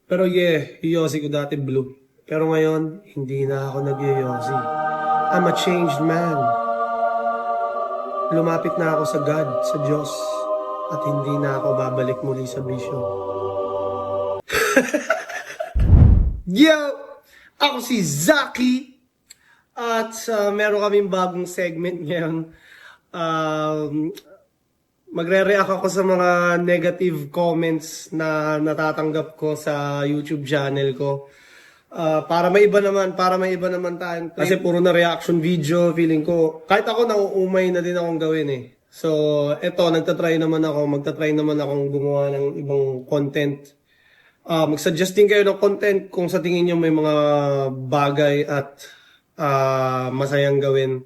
Pero yoyosi ko dati blue. Pero ngayon, hindi na ako nagyoyosi. I'm a changed man. Lumapit na ako sa God, sa Diyos. At hindi na ako babalik muli sa bisyo. Yo! Ako si Zaki. At meron kaming bagong segment ngayon. Magre-react ako sa mga negative comments na natatanggap ko sa YouTube channel ko. Para may iba naman tayo. Kasi puro na reaction video, feeling ko. Kahit ako nauumay na din akong gawin eh. So, eto, magta-try naman akong gumawa ng ibang content. Mag-suggest din kayo ng content kung sa tingin nyo may mga bagay at masayang gawin.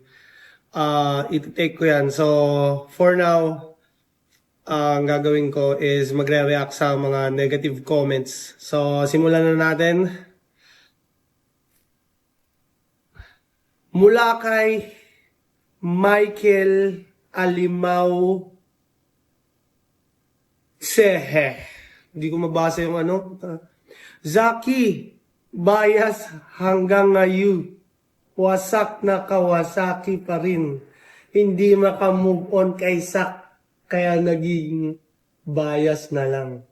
Iti-take ko yan. So, for now, ang gagawin ko is magre-react sa mga negative comments. So, simulan na natin. Mula kay Michael Alimaw Sehe. Hindi ko mabasa yung ano. Zaki, bias hanggang ngayon. Wasak na Kawasaki pa rin. Hindi makamove on kay Sak. Kaya naging bias na lang.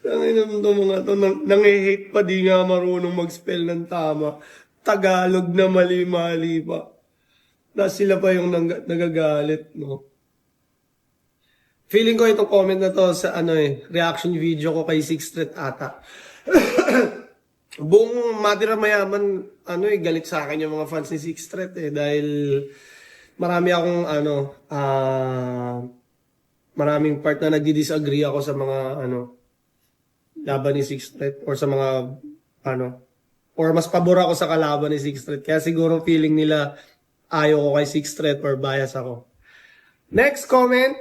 Tangina mo itong mga to. Nang-hate pa, di nga marunong mag-spell ng tama. Tagalog na mali-mali pa. Tapos sila pa yung nagagalit, no? Feeling ko itong comment na to sa reaction video ko kay Sixth Street ata. Buong Madira Mayaman, galit sa akin yung mga fans ni Sixth Street eh. Dahil marami akong, maraming part na nagdi-disagree ako sa mga, laban ni Sixth Street or sa mga, or mas pabor ako sa kalaban ni Sixth Street. Kaya siguro feeling nila ayaw ko kay Sixth Street or bias ako. Next comment.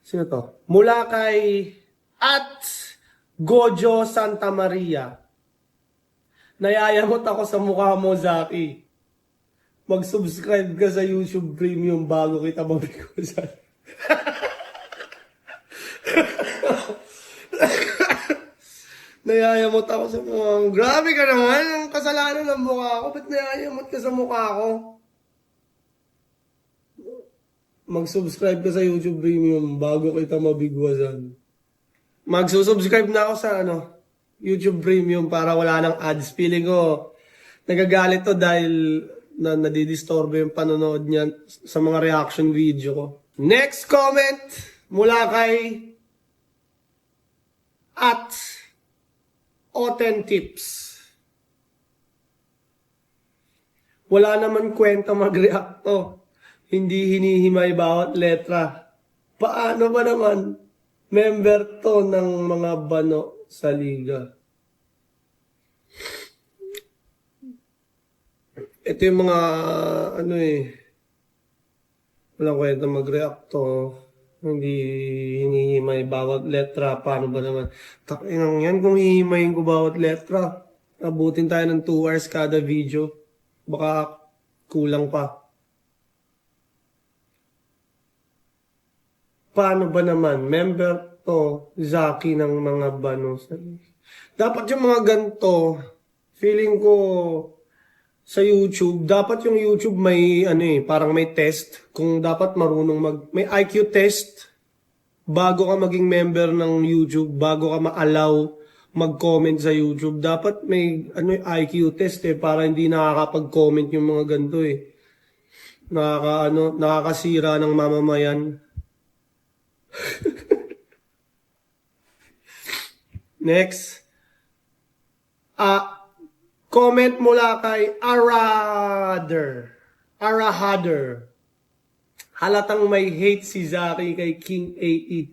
Sino to? Mula kay @Gojo Santa Maria. Nayayamot ako sa mukha mo, Zaki. Mag-subscribe ka sa YouTube Premium bago kita mabigusan. Nayayamot ako sa mukha mo. Grabe ka naman. Ang kasalanan ng mukha ko. Ba't nayayamot ka sa mukha ko? Mag-subscribe ka sa YouTube Premium bago kita mabigwasan. Magsusubscribe na ako sa YouTube Premium para wala nang ads. Feeling ko nagagalit to dahil nadidisturbo yung panonood niya sa mga reaction video ko. Next comment mula kay @Otentips. Wala naman kwenta mag-react to. Hindi hinihimay bawat letra. Paano ba naman? Member to ng mga bano sa liga. Ito yung mga, walang kwenta mag-react to. Hindi hinihimay bawat letra. Paano ba naman? Takinang yan kung hihimayin ko bawat letra. Abutin tayo ng 2 hours kada video. Baka kulang pa. Paano ba naman? Member to, Zaki ng mga banos. Dapat yung mga ganito, feeling ko sa YouTube, dapat yung YouTube may parang may test. Kung dapat marunong may IQ test bago ka maging member ng YouTube, bago ka ma-allow mag-comment sa YouTube. Dapat may IQ test para hindi nakakapag-comment yung mga ganito eh. Nakakasira ng mamamayan. Next. Comment mula kay Arahader. Halatang may hate si Zaki kay King AE.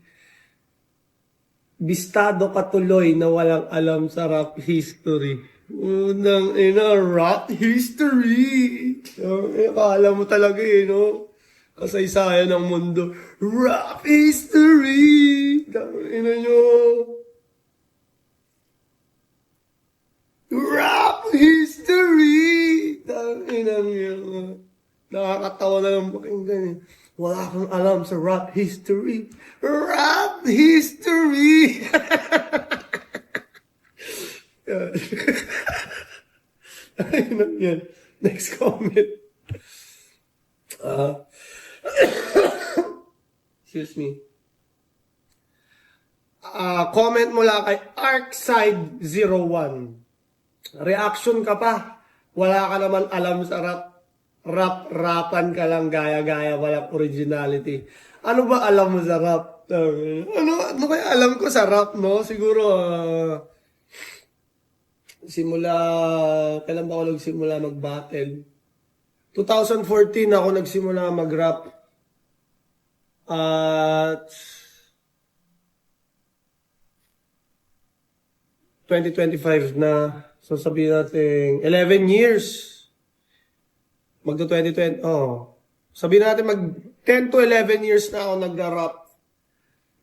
Bistado katuloy na walang alam sa rap history. Unang rap history. Akala mo talaga no? Kasaysayan ng mundo. Rap history! Ina nyo. Rap history! Ina nyo. Nakakatawa na lang pakinggan eh. Wala kang alam sa rap history. Rap history! Ayun yan. Next comment. Excuse me. Comment mula kay Arkside01. Reaction ka pa. Wala ka naman alam sa rap. Rap-rapan ka lang, gaya-gaya, walang originality. Ano ba alam mo sa rap? Ano kaya alam ko sa rap, no? Siguro, kailan ba ako nagsimula mag-battle? 2014 ako nagsimula mag-rap. At 2025 na. So sabihin natin, 11 years. Magto 2020, sabihin natin 10 to 11 years na ako nag-rap.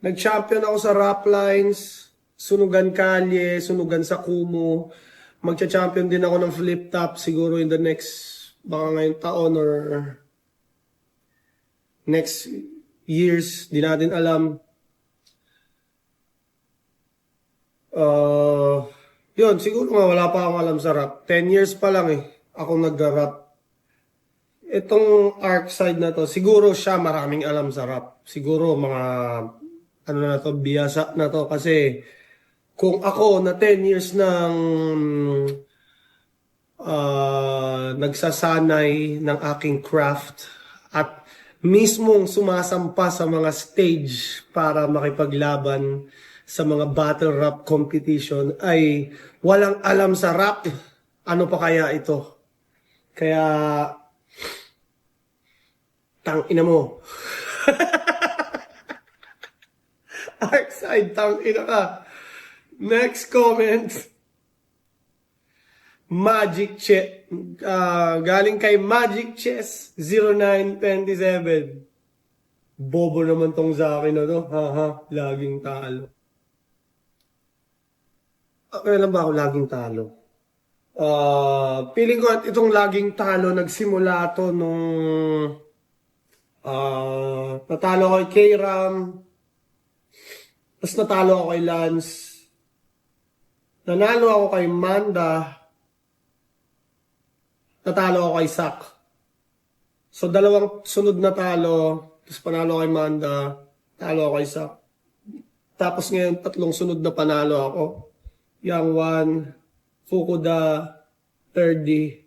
Nag-champion ako sa rap lines, Sunugan Kalye, Sunugan sa Kumu. Magcha-champion din ako ng flip top siguro in the next, baka ngayong taon or next years, di natin alam. Yun, siguro nga wala pa akong alam sa rap. 10 years pa lang ako nag-rap. Itong Arkside na to, siguro siya maraming alam sa rap. Siguro mga, biyasa na to. Kasi kung ako na 10 years nang nagsasanay ng aking craft at mismong sumasampa sa mga stage para makipaglaban sa mga battle rap competition ay walang alam sa rap, ano pa kaya ito? Kaya tang-ina mo. Arkside, tang-ina ka. Next comment. Magic Chess. Galing kay Magic Chess 0927. Bobo naman tong sa akin na to. Laging talo. Kailan ba ako laging talo? Feeling ko at itong laging talo, nagsimula to nung natalo ako kay K-Ram, tapos natalo ako kay Lance, nanalo ako kay Manda, natalo ako kay Sak. So dalawang sunod na talo, tapos panalo ako kay Manda, talo ako kay Sak. Tapos ngayon tatlong sunod na panalo ako. Yang One, Fukuda, 3D.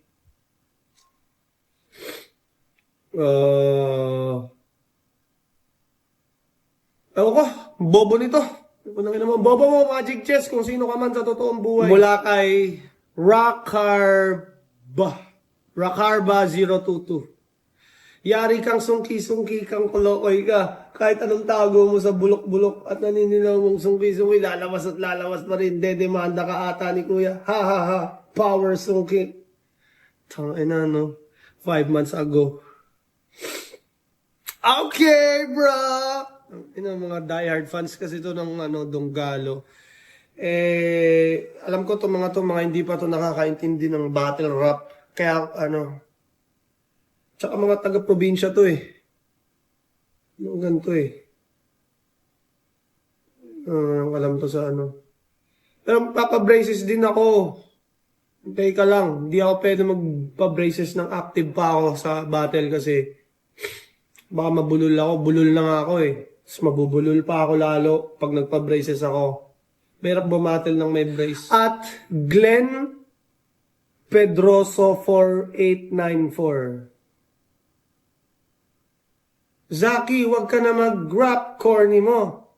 Ewan ko, bobo nito. Bobo mo, Magic Chess, kung sino ka man sa totoong buhay. Mula kay Rakarba022. Yari kang sungki-sungki kang kulokoy ka. Kahit anong tago mo sa bulok-bulok at naninilaw mong sungki-sungki, lalawas at lalawas pa rin. Dedemanda ka ata ni kuya. Ha ha ha. Power sungki. Tangina no. 5 months ago. Okay, bro! Mga diehard fans kasi ito ng Donggalo. Alam ko mga hindi pa to nakakaintindi ng battle rap. Kaya tsaka mga taga-probinsya to ganito alam to sa Pero papabraces din ako. Hintay ka lang. Hindi ako pwede magpa-braces ng active pa ako sa battle kasi baka mabulol ako. Bulol na nga ako Tapos mabubulol pa ako lalo pag nagpa-braces ako. Merap bumatel ng may brace. At Glenn Pedroso 4894. Zaki, wag ka na mag-rap, corny mo.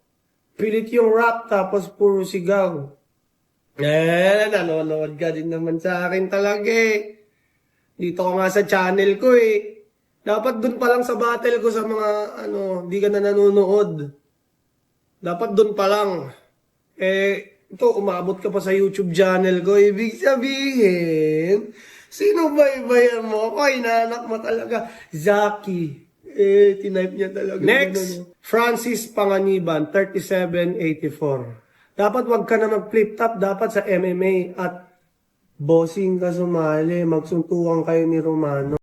Pilit yung rap tapos puro sigaw. Nanonood ka din naman sa akin talaga Dito ko nga sa channel ko Dapat dun pa lang sa battle ko sa mga di ka na nanonood. Dapat dun pa lang. Ito, umabot ka pa sa YouTube channel ko. Ibig sabihin, sino ba ibayan mo? Ay, nanak mo talaga. Zaki. Tinype niya talaga. Next, Francis Panganiban, 3784. Dapat wag ka na mag-flip top. Dapat sa MMA at bossing ka sumali. Magsuntukan kayo ni Romano.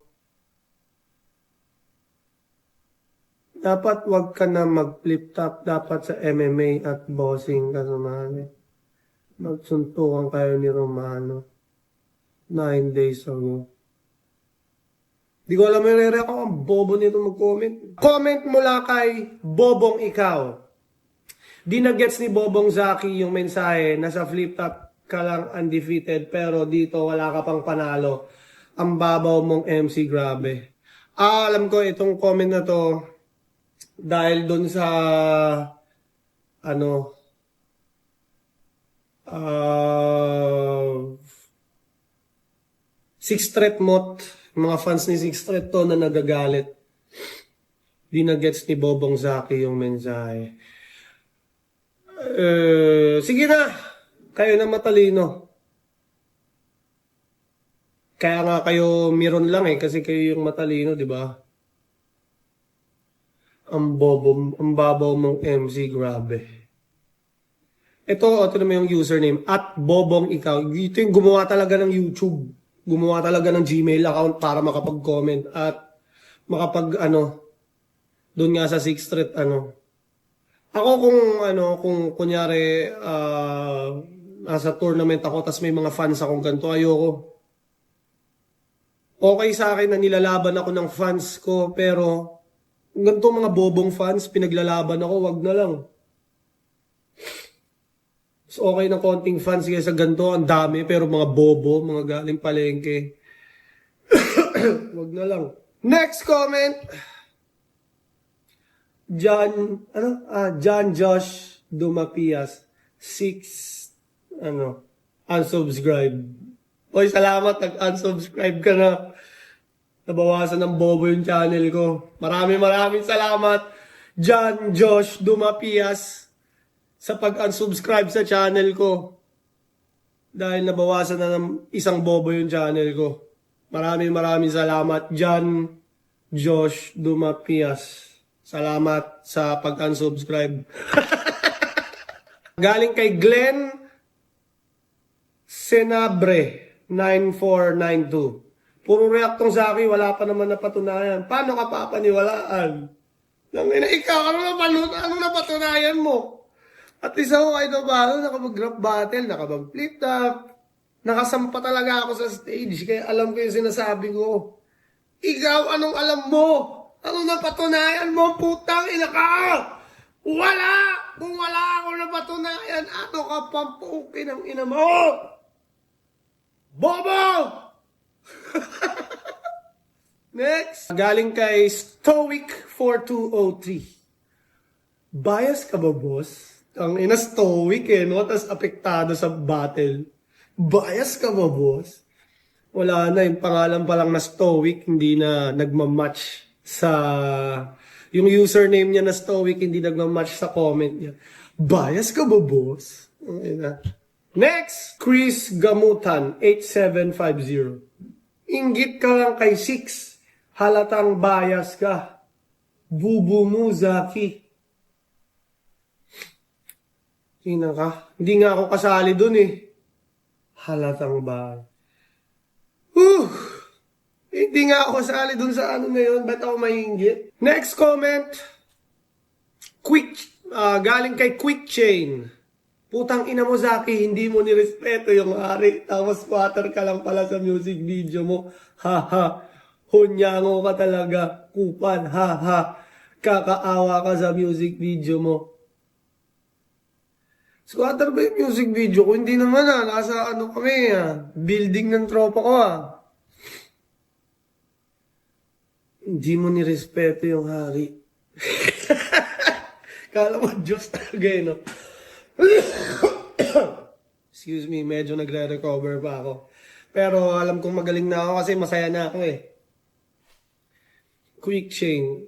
Dapat wag ka na mag-flip top. Dapat sa MMA at boxing ka sumali. Magsuntukan kayo ni Romano. 9 days ago. Di ko alam yung re-react ako. Ang bobo nito mag-comment. Comment mula kay Bobong Ikaw. Di na gets ni Bobong Zaki yung mensahe. Nasa flip top ka lang undefeated. Pero dito wala ka pang panalo. Ang babaw mong MC, grabe. Alam ko itong comment na to dahil dun sa Six Threat Mot, mga fans ni Six Threat to na nagagalit. Di na gets ni Bobong Zaki yung mensahe. Sige na, kayo na matalino. Kaya nga kayo meron lang kasi kayo yung matalino, di ba? Ang babaw mong MC, grabe. Ito naman yung username, @Bobong Ikaw. Ito yung gumawa talaga ng YouTube. Gumawa talaga ng Gmail account para makapag-comment at doon nga sa Sixth Street, Ako kung kunyari, nasa tournament ako, tas may mga fans akong ganito, ayoko. Okay sa akin na nilalaban ako ng fans ko, pero ganito mga bobong fans, pinaglalaban ako, wag na lang. So, okay na konting fans kaysa ganito, ang dami, pero mga bobo, mga galing palengke. Wag na lang. Next comment. John Josh Dumapias. 6, unsubscribe. Oy, salamat, nag-unsubscribe ka na. Nabawasan ng bobo yung channel ko. Maraming salamat, John Josh Dumapias, sa pag-unsubscribe sa channel ko. Dahil nabawasan na ng isang bobo yung channel ko. Maraming salamat, John Josh Dumapias. Salamat sa pag-unsubscribe. Galing kay Glenn Senabre 9492. Puro reaktong sa akin, wala pa naman napatunayan. Paano ka papaniwalaan? Ikaw, ano napatunayan mo? At isa ko kahit ba, nakapag-rap battle, nakapag-flip top, nakasampa talaga ako sa stage, kaya alam ko yung sinasabi ko. Ikaw, anong alam mo? Anong napatunayan mo? Putang ina ka! Wala! Kung wala ako napatunayan, ano ka pampukin ng ina mo? Bobo! Next. Galing kay Stoic4203. Bias ka ba, boss? Ang ina Stoic no? Tas apektado sa battle. Bias ka ba, boss? Wala na, yung pangalan pa lang na Stoic, hindi na nagmamatch sa... Yung username niya na Stoic, hindi nagmamatch sa comment niya. Bias ka ba, boss? Ang ina. Next, Chris Gamutan, 8750. Inggit ka lang kay 6. Halatang bias ka. Bubu mo, Zaki. Sina ka? Hindi nga ako kasali dun Halatang bias. Hindi nga ako kasali dun sa ngayon. Ba't ako mahinggit? Next comment. Galing kay Quick Chain. Putang ina mo, Zaki, hindi mo nirespeto yung hari. Tapos squatter ka lang pala sa music video mo. Ha. Hunyango ka talaga. Kupan. Ha. Kakaawa ka sa music video mo. Squatter ba yung music video ko? Hindi naman nasa kami building ng tropa ko Hindi mo nirespeto yung hari. Kala mo Diyos talaga no? Excuse me, medyo nagre-recover pa ako. Pero alam kong magaling na ako kasi masaya na ako Quick Chain.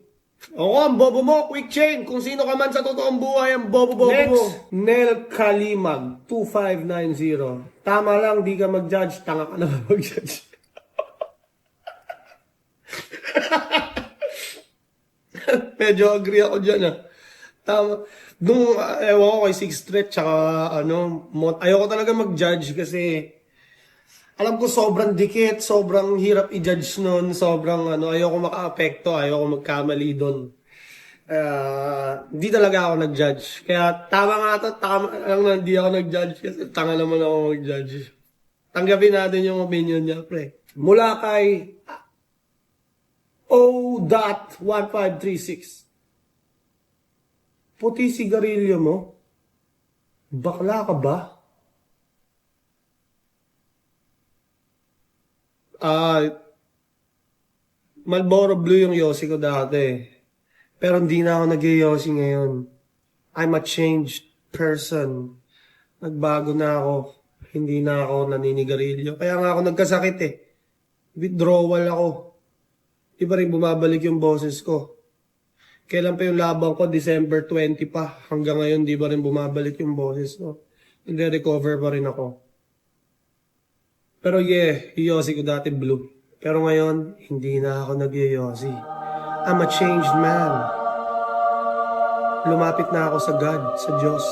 Oo, ang bobo mo, Quick Chain. Kung sino ka man sa totoong buhay, ang bobo mo. Next, Nel Kalimag, 2590. Tama lang, di ka mag-judge. Tanga ka na mag-judge. Medyo agree ako dyan Tama. Ewan ko kay Sixth Street, tsaka ayoko talaga mag-judge kasi alam ko sobrang dikit, sobrang hirap i-judge nun, sobrang ayoko maka-apekto, ayoko magkamali doon. Hindi talaga ako nag-judge. Kaya tama nga to, tama lang na hindi ako nag-judge kasi tanga naman ako mag-judge. Tanggapin natin yung opinion niya, pre. Mula kay O.1536. Puti sigarilyo mo? Bakla ka ba? Marlboro Blue yung yosi ko dati. Pero hindi na ako nag-yosi ngayon. I'm a changed person. Nagbago na ako. Hindi na ako naninigarilyo. Kaya nga ako nagkasakit eh. Withdrawal ako. Di ba rin bumabalik yung boses ko. Kailan pa yung labang ko? December 20 pa. Hanggang ngayon di ba rin bumabalik yung boses ko. Hindi recover pa rin ako. Pero yosi ko dati blue. Pero ngayon, hindi na ako nag-yosi. I'm a changed man. Lumapit na ako sa God, sa Diyos.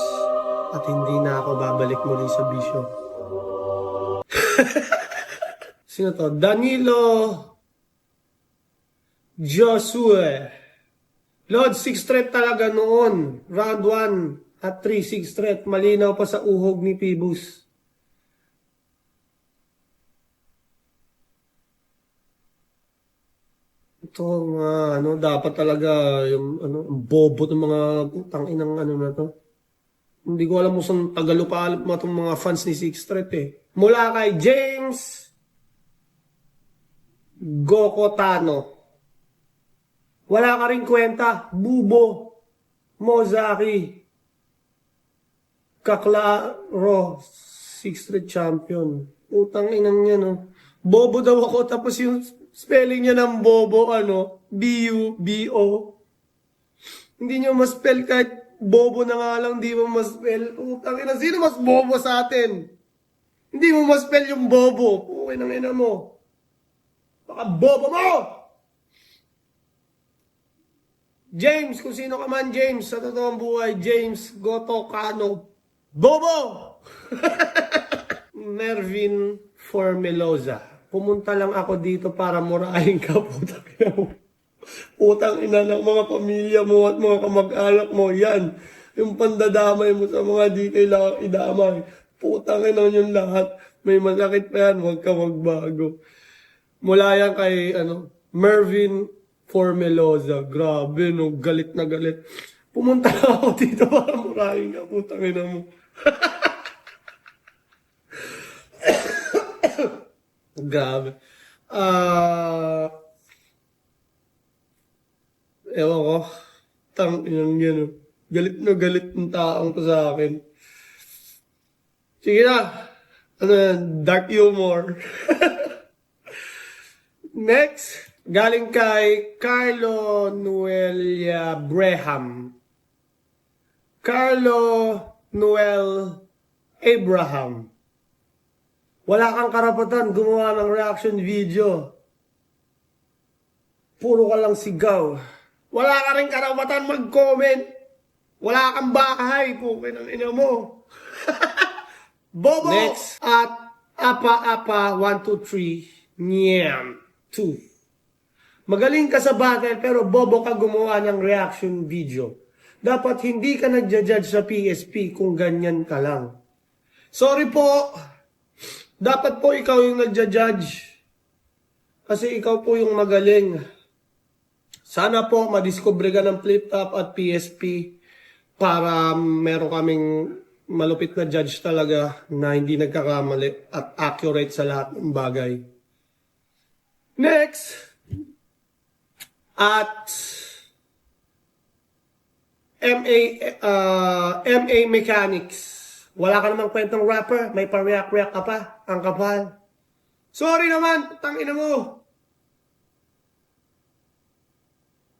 At hindi na ako babalik muli sa bisyo. Sino to? Danilo Josue. Lord, 6 threat talaga noon. Round 1 at 3, 6 threat. Malinaw pa sa uhog ni Pibus. Ito nga, dapat talaga yung, ang bobo ng mga putang inang na to. Hindi ko alam kung saan tagalupalop mo itong mga fans ni Six Threat eh. Mula kay James Gokotano. Wala ka rin kwenta, bubo, Mozaki, Kaklaro, Six Threat champion. Utang inang yan, no. Bobo daw ako, tapos yung spelling niya ng bobo, B-U-B-O. Hindi niyo ma-spell kahit bobo na nga lang, di mo ma-spell. Utang ina, sino mas bobo sa atin? Hindi mo ma-spell yung bobo. Pukin ang ina mo. Baka bobo mo! James, kung sino ka man, James, sa totoong buhay, James Gotokano. Bobo! Mervin Formeloza. Pumunta lang ako dito para murahin ka, putang ina mo. Putang ina ng mga pamilya mo at mga kamag-anak mo. Yan. Yung pandadamay mo sa mga di kailangang idamay. Putang ina yung lahat. May masakit pa yan. Huwag ka magbago. Mula yan kay Mervin Formeloza. Grabe, no. Galit na galit. Pumunta lang ako dito para murahin ka, putang ina mo. Grabe. Ewan ko. Inang yan. Galit na galit ng taong to sa akin. Sige na. Dark humor. Next. Galing kay Carlo Noelia Braham. Carlo Noel Abraham. Wala kang karapatan gumawa ng reaction video. Puro ka lang sigaw. Wala ka rin karapatan mag-comment. Wala kang bahay. Pukin ang ina mo. Bobo! Next. At Apa 123 Nyam 2. Magaling ka sa battle pero bobo ka gumawa ng reaction video. Dapat hindi ka nagja-judge sa PSP kung ganyan ka lang. Sorry po. Dapat po ikaw yung nagja-judge. Kasi ikaw po yung magaling. Sana po madiscover ka ng flip top at PSP para meron kaming malupit na judge talaga na hindi nagkakamali at accurate sa lahat ng bagay. Next. At MA Mechanics. Wala ka namang kwentang rapper, may pa-react-react ka pa, ang kapal. Sorry naman, tangina mo.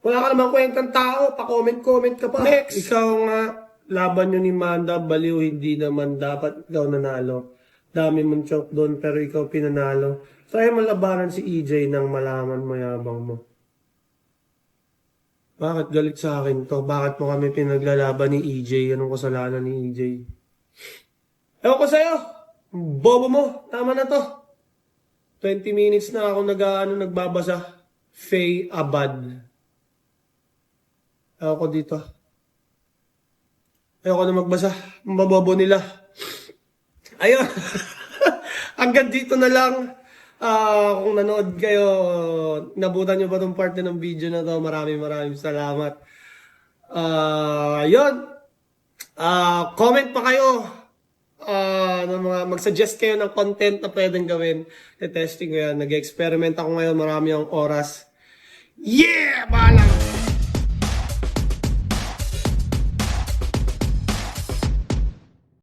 Wala ka namang kwentang tao, pa-comment-comment ka pa. Next! Ikaw nga, laban nyo ni Manda, baliw, hindi naman dapat ikaw nanalo. Dami mong choke doon, pero ikaw pinanalo. Try mo labanan si EJ nang malaman mo yabang mo. Bakit galit sa akin to? Bakit mo kami pinaglalaban ni EJ? Anong kasalanan ni EJ? Ewan ko sa'yo. Bobo mo. Tama na to. 20 minutes na ako nagbabasa. Faye Abad. Ayoko dito. Ayoko na magbasa. Ang babobo nila. Ayun. Hanggang dito na lang. Kung nanood kayo, nabutan nyo ba tong part ng video na to? Maraming salamat. Yun. Comment pa kayo. Mag-suggest kayo ng content na pwedeng gawin. Testing ko yan. Nag-experiment ako ngayon. Marami ang oras. Yeah! Bahala!